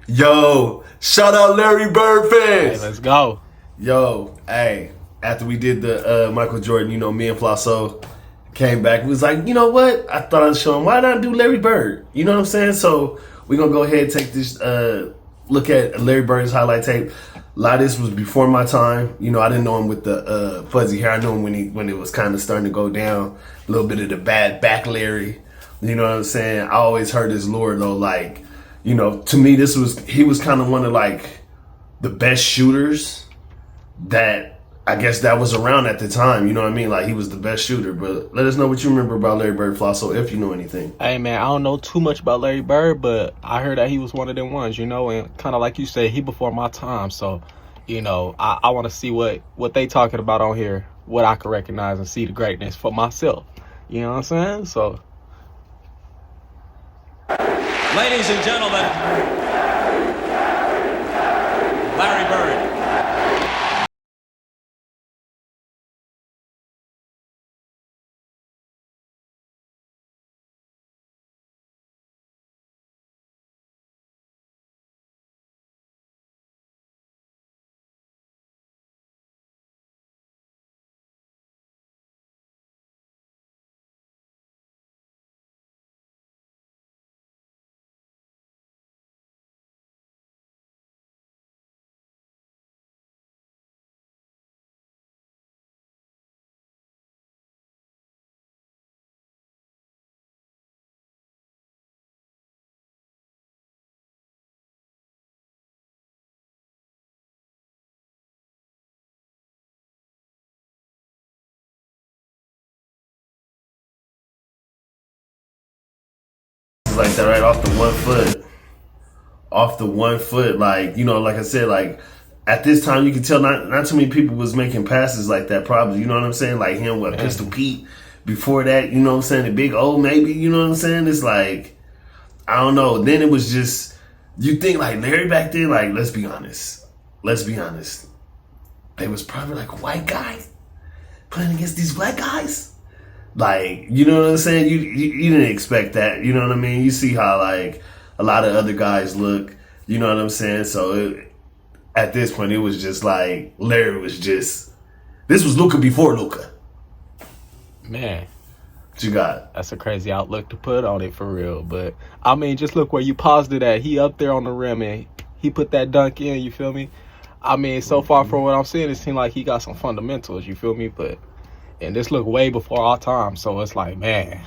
Yo, shout out Larry Bird Hey, fans. let's go. Yo, hey, after we did the Michael Jordan, me and Flosso came back. We was like, you know what? I thought I'd show him, why not do Larry Bird? You know what I'm saying? So we're gonna go ahead and take this look at Larry Bird's highlight tape. A lot of this was before my time. I didn't know him with the fuzzy hair. I knew him when it was kind of starting to go down. A little bit of the bad back Larry. You know what I'm saying? I always heard his lore though, like, to me he was kind of one of like the best shooters that I guess that was around at the time. You know what I mean? Like he was the best shooter. But let us know what you remember about Larry Bird, Flosso, if you know anything. Hey, man, I don't know too much about Larry Bird, but I heard that he was one of them ones, and kind of like you said, he before my time. So, I want to see what they talking about on here, what I can recognize and see the greatness for myself. You know what I'm saying? So, Ladies and gentlemen, Larry Bird. It's like that right off the 1 foot. Off the 1 foot, like, like I said, like at this time you can tell not too many people was making passes like that, probably. You know what I'm saying? Like him with Pistol man, Pete before that, you know what I'm saying? The Big O maybe, you know what I'm saying? It's like I don't know. Then it was just you think like Larry back then, like let's be honest. Let's be honest. They was probably like white guys playing against these black guys. Like, you know what I'm saying? You didn't expect that. You know what I mean? You see how like a lot of other guys look. You know what I'm saying? So at this point, it was just like Larry was just. This was Luca before Luca. man, What you got? that's a crazy outlook to put on it for real. But I mean, just look where you paused it at. He up there on the rim and he put that dunk in. You feel me? I mean, so far from what I'm seeing, it seems like he got some fundamentals. You feel me? But and this look way before our time, so it's like, man,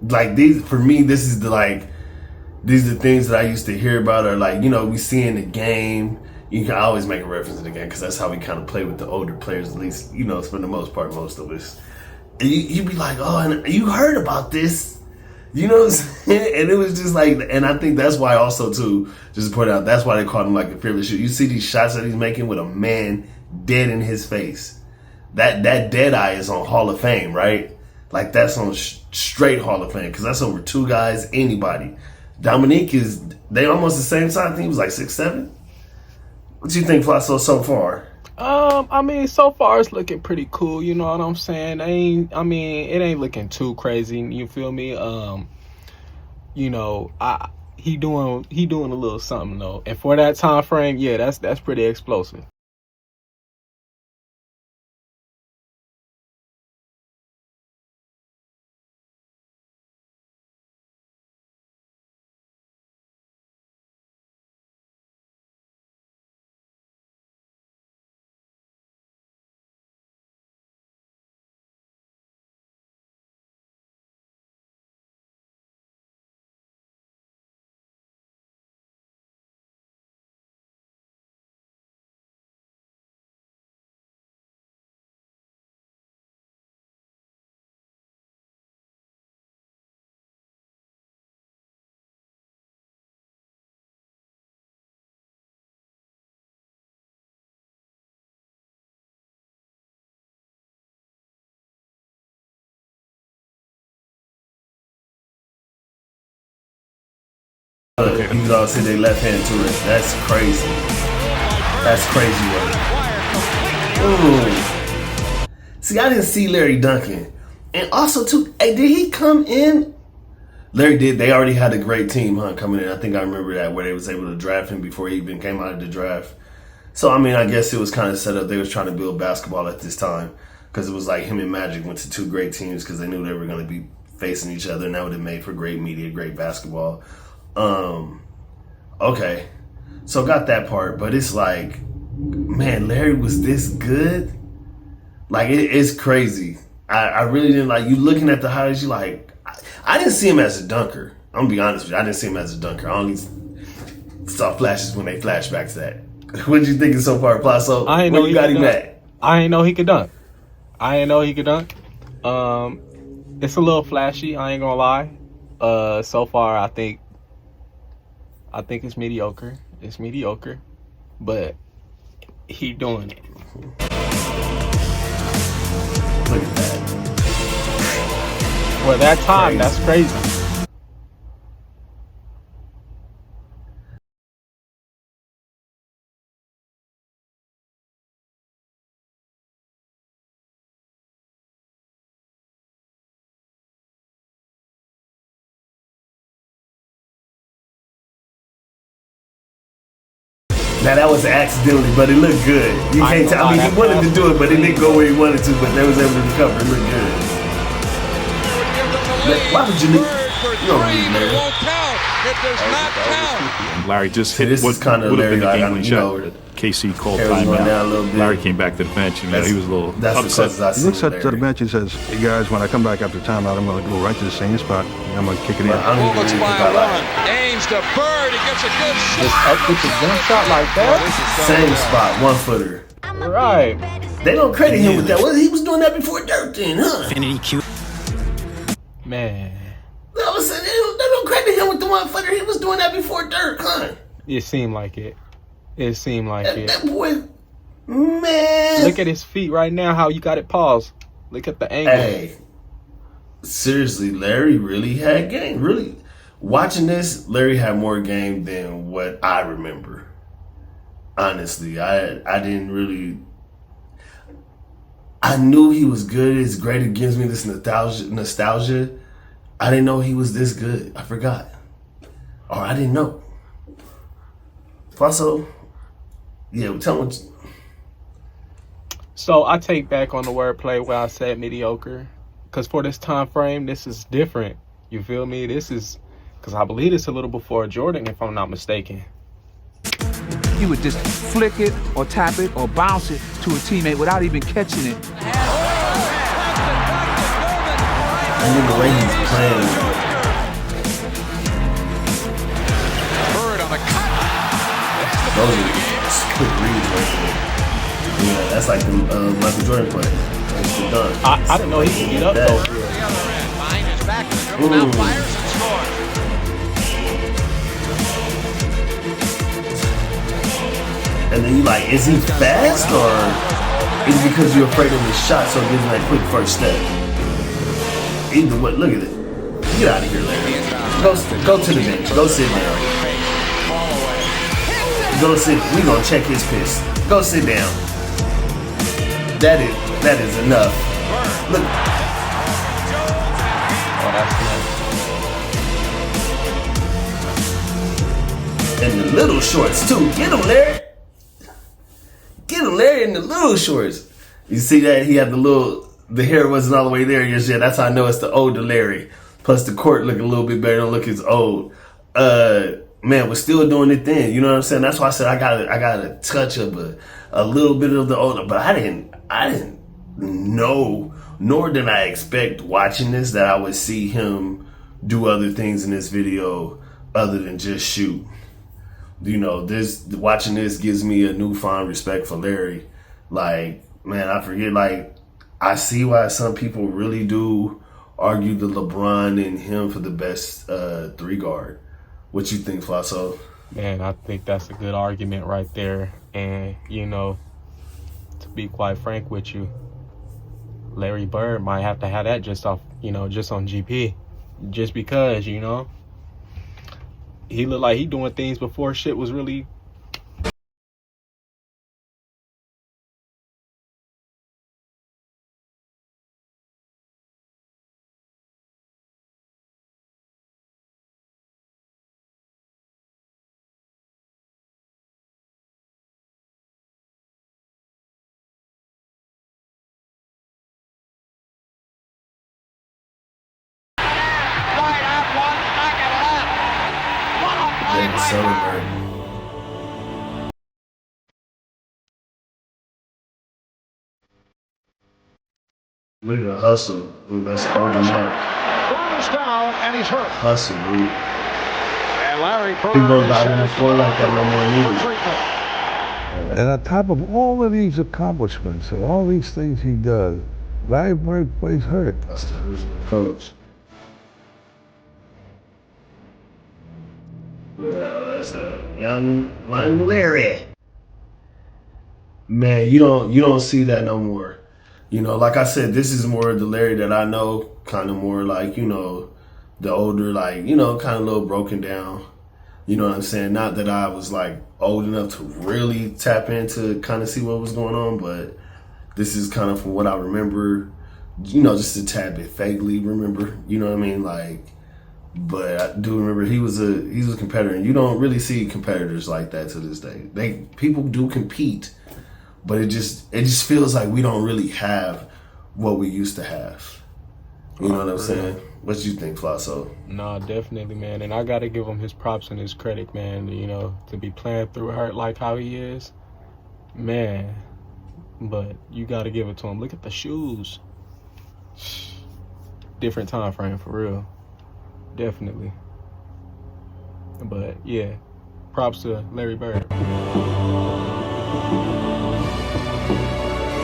Like these for me, this is the like these are the things that I used to hear about, or like we see in the game. You can always make a reference to the game because that's how we kind of play with the older players, at least for the most part, most of us. And you'd be like, oh, and you heard about this. You know what I'm saying? And it was just like, and I think that's why also too, just to point out, that's why they called him like a fearless shooter. You see these shots that he's making with a man dead in his face. That dead eye is on Hall of Fame, right? Like that's on straight Hall of Fame because that's over two guys, anybody. Dominique is they almost the same size. I think he was like 6'7". What you think, Flasso, so far? I mean, so far it's looking pretty cool. You know what I'm saying? I mean, it ain't looking too crazy. You feel me? I he doing a little something though, and for that time frame, yeah, that's pretty explosive. dogs hit their left hand to it. That's crazy. That's crazy work. Ooh. See, I didn't see Larry dunking. And also, too, hey, did he come in? Larry did. They already had a great team, coming in. I think I remember that, where they was able to draft him before he even came out of the draft. So, I mean, I guess it was kind of set up. They was trying to build basketball at this time because it was like him and Magic went to two great teams because they knew they were going to be facing each other, and that would have made for great media, great basketball. Okay. So got that part, but it's like, man, Larry was this good? Like, it's crazy. I really didn't, like, you looking at the highlights, you like, I didn't see him as a dunker. I'm gonna be honest with you. I didn't see him as a dunker. I only saw flashes when they flash back to that. What you thinking so far, Plasso? I ain't know you got him at? I ain't know he could dunk. It's a little flashy, I ain't gonna lie. So far, I think it's mediocre. It's mediocre, but he doing it. Look at that. For that time, that's crazy. Now that was accidentally, but it looked good. You can't tell. I mean, he wanted to do it, but it didn't go where he wanted to. But they was able to recover. It looked good. Why would you leave? You don't leave, Larry. Larry just See, hit this what is kind of would have Larry. been the I game-winning shot. know, KC called hair was going down a little timeout. bit. Larry came back to the bench. You know, he was a little That's upset. because I He see looks at the Larry. bench and says, hey guys, when I come back after timeout, I'm going to go right to the same spot. And I'm going to kick it in. I don't even Bullets think by I like one. Aims to Bird. He gets a good Just shot. up with the jump shot like that. Same spot, 1 footer. Right. They don't credit him with that. Well, he was doing that before Dirt then, huh? Man, I was saying, they don't credit him with the 1 footer. He was doing that before Dirt, huh? it seemed like it. It seemed like That, it. that boy, man. Look at his feet right now, how you got it paused. Look at the angle. Hey, seriously, Larry really had game. Really, watching this, Larry had more game than what I remember. Honestly, I didn't really. I knew he was good. It's great. It gives me this nostalgia. I didn't know he was this good. I forgot, or I didn't know. Also, yeah, tell me. So I take back on the wordplay where I said mediocre, because for this time frame, this is different. You feel me? This is because I believe it's a little before Jordan, if I'm not mistaken. He would just flick it or tap it or bounce it to a teammate without even catching it. And then the way he's playing. Bird on the cut. Those are quick reads right there. Yeah, that's like the Michael Jordan play. That's the dunk. I didn't know he could get up That. though. The other end. Behind his back. Dribble now, fires and scores. And then you like, is he fast or is it because you're afraid of his shot so it gives him that quick first step? Either way, look at it. Get out of here, Larry. Go to the bench. Go sit down. Go sit. We gonna check his piss. Go sit down. That is enough. Look. Oh, that's nice. And the little shorts too. Get him, Larry. Get him, Larry, in the little shorts. You see that he had the hair wasn't all the way there just yet. That's how I know it's the older Larry. Plus the court look a little bit better. Don't look as old. Man, we're still doing it then. You know what I'm saying? That's why I said I got a touch of a little bit of the older, but I didn't know, nor did I expect watching this that I would see him do other things in this video other than just shoot. You know, watching this gives me a newfound respect for Larry. Like, man, I forget, like, I see why some people really do argue the LeBron and him for the best 3-guard. What you think, Flasso? Man, I think that's a good argument right there. And, you know, to be quite frank with you, Larry Bird might have to have that just on GP. Just because, you know. he looked like he doing things before shit was really. Right out one, back and left. What a play David by Silverberg. Look at the hustle. Ooh, that's holding up. Runs down and he's hurt. Hustle, dude. And Larry Bird People is not sent on the floor like that no more for neither. treatment. And on top of all of these accomplishments and all these things he does, Larry Bird plays hurt. That's the coach. That's the young Larry. Man, you don't see that no more. You know, like I said, this is more the Larry that I know, kind of more like, you know, the older, like, you know, kind of a little broken down. You know what I'm saying? Not that I was like old enough to really tap into kind of see what was going on, but this is kind of from what I remember, you know, just a tad bit vaguely remember, you know what I mean? Like, but I do remember he was a competitor, and you don't really see competitors like that to this day. People do compete, but it just feels like we don't really have what we used to have. You know what I'm saying? What you think, Flosso? Nah, definitely, man. And I got to give him his props and his credit, man. You know, to be playing through hurt like how he is, man. But you got to give it to him. Look at the shoes. Different time frame, for real. Definitely. But, yeah. Props to Larry Bird.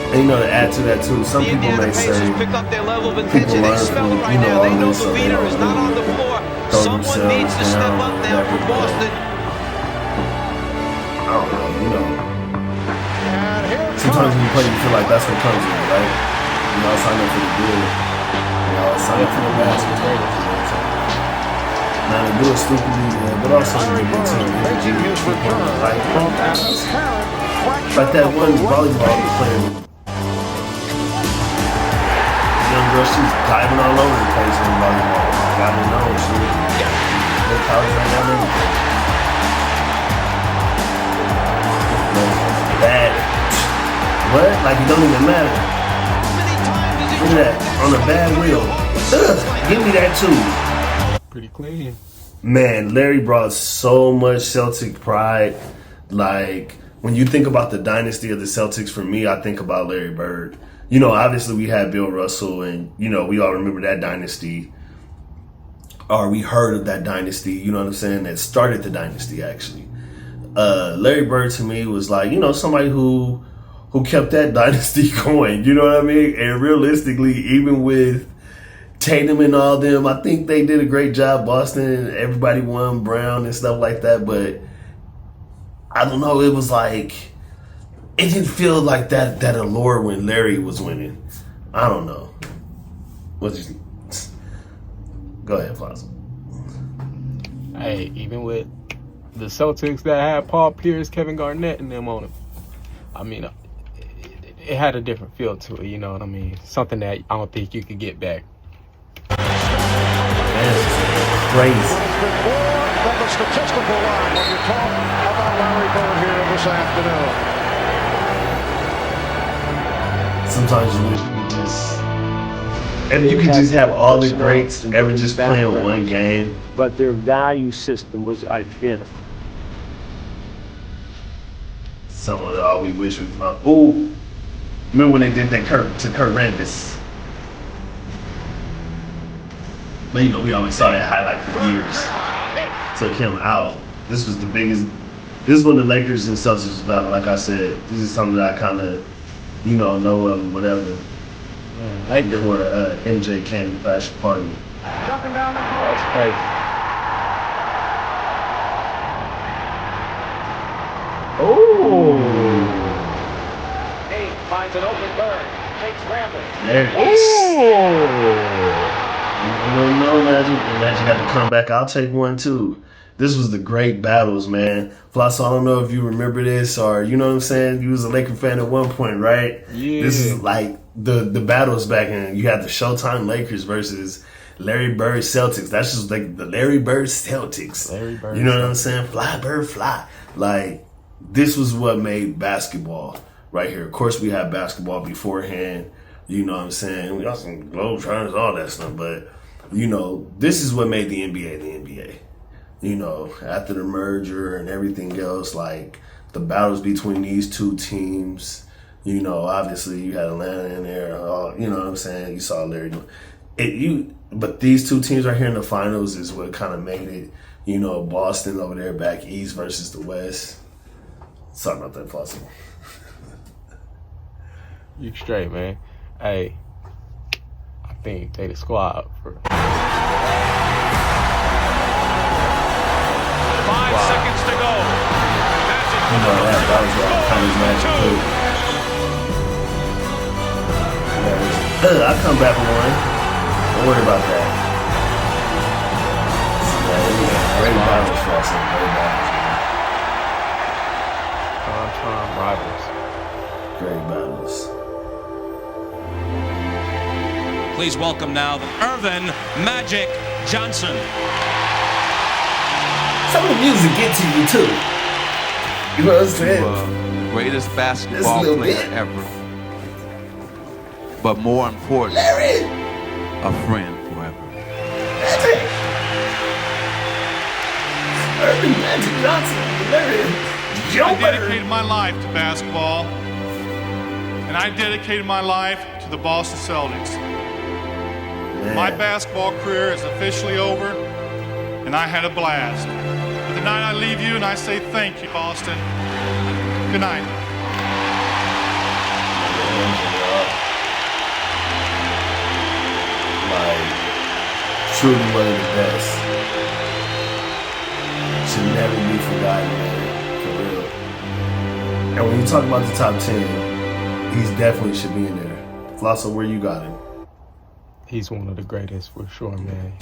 And you know, to add to that too, some The people Indiana may say Pacers pick up their level of people attention. They learn smell from, it right you know, now. They all know this, the so they leader don't is not on the really floor. throw Someone needs to themselves step down up now for whatever, but Boston. I don't know, you know. And here Sometimes when you play, you feel like that's what comes with it, right? You know, sign up for the good. You know, sign up for the bad. Now to do it stupidly, but also to get into it. making his return Like, from an apparent fracture like that of one the right volleyball knee. player. Young girl, she's diving all over the place in volleyball. God knows, she no college right now, everything. Bad. What? Like it don't even matter. Look at that. On a bad wheel. Ugh, give me that too. Pretty clean. Man, Larry brought so much Celtic pride. Like, when you think about the dynasty of the Celtics, for me, I think about Larry Bird. You know, obviously we had Bill Russell, and, you know, we all remember that dynasty. Or we heard of that dynasty, you know what I'm saying, that started the dynasty, actually. Larry Bird, to me, was like, you know, somebody who kept that dynasty going, you know what I mean? And realistically, even with Tatum and all them, I think they did a great job. Boston, everybody won, Brown and stuff like that. But I don't know. It was like it didn't feel like that allure when Larry was winning. I don't know. What you go ahead, Plaza. Hey, even with the Celtics that had Paul Pierce, Kevin Garnett, and them on it, I mean, it had a different feel to it. You know what I mean? Something that I don't think you could get back. That's crazy. It's been more than the statistical line when you talk about Larry Bird here this afternoon. Sometimes you wish you just, and you could just have all the greats ever just playing one game. But their value system was identical. Some of all we wish we found. Ooh, remember when they did that to Kurt Rambis? But you know, we always saw that highlight for years. Took him out. This was the biggest. This is what the Lakers and Celtics was about. Like I said, this is something that I kind of, you know of whatever. Like before the MJ came to fashion party. That's crazy. Oh, Eight finds an open Bird. Takes Rambis. there it is. No, Magic got to come back. I'll take one too. This was the great battles, man. Flosso, I don't know if you remember this or, you know what I'm saying? You was a Laker fan at one point, right? Yeah. This is like the battles back in. You had the Showtime Lakers versus Larry Bird Celtics. That's just like the Larry Bird Celtics. Larry Bird you know Celtics. what I'm saying? Fly, Bird, fly. Like, this was what made basketball right here. Of course, we had basketball beforehand. You know what I'm saying? We got some Globetrotters, all that stuff. But, you know, this is what made the NBA the NBA. You know, after the merger and everything else, like the battles between these two teams, you know, obviously you had Atlanta in there, you know what I'm saying? You saw Larry. But these two teams right here in the finals is what kind of made it, you know, Boston over there back east versus the west. Sorry about that, Flossy. You straight, man. Hey, I think they the squad for 5 seconds to go. You know, that was kind of magic too. I'll come back with one. Don't worry about that. Great battles, Flossy. Great battles. Prime rivals. Great battles. Please welcome now Irvin Magic Johnson. Some of the music get to you too. You know what I'm saying? Greatest basketball player ever. But more important, Larry! a friend forever. Magic! Irvin Magic Johnson. Larry! I dedicated my life to basketball, and I dedicated my life to the Boston Celtics. Man. My basketball career is officially over, and I had a blast. But tonight I leave you and I say thank you, Boston. Good night. Like, truly one of the best. Should never be forgotten, man. For real. And when you talk about the top 10, he's definitely should be in there. Flosso, where you got him? He's one of the greatest for sure, man.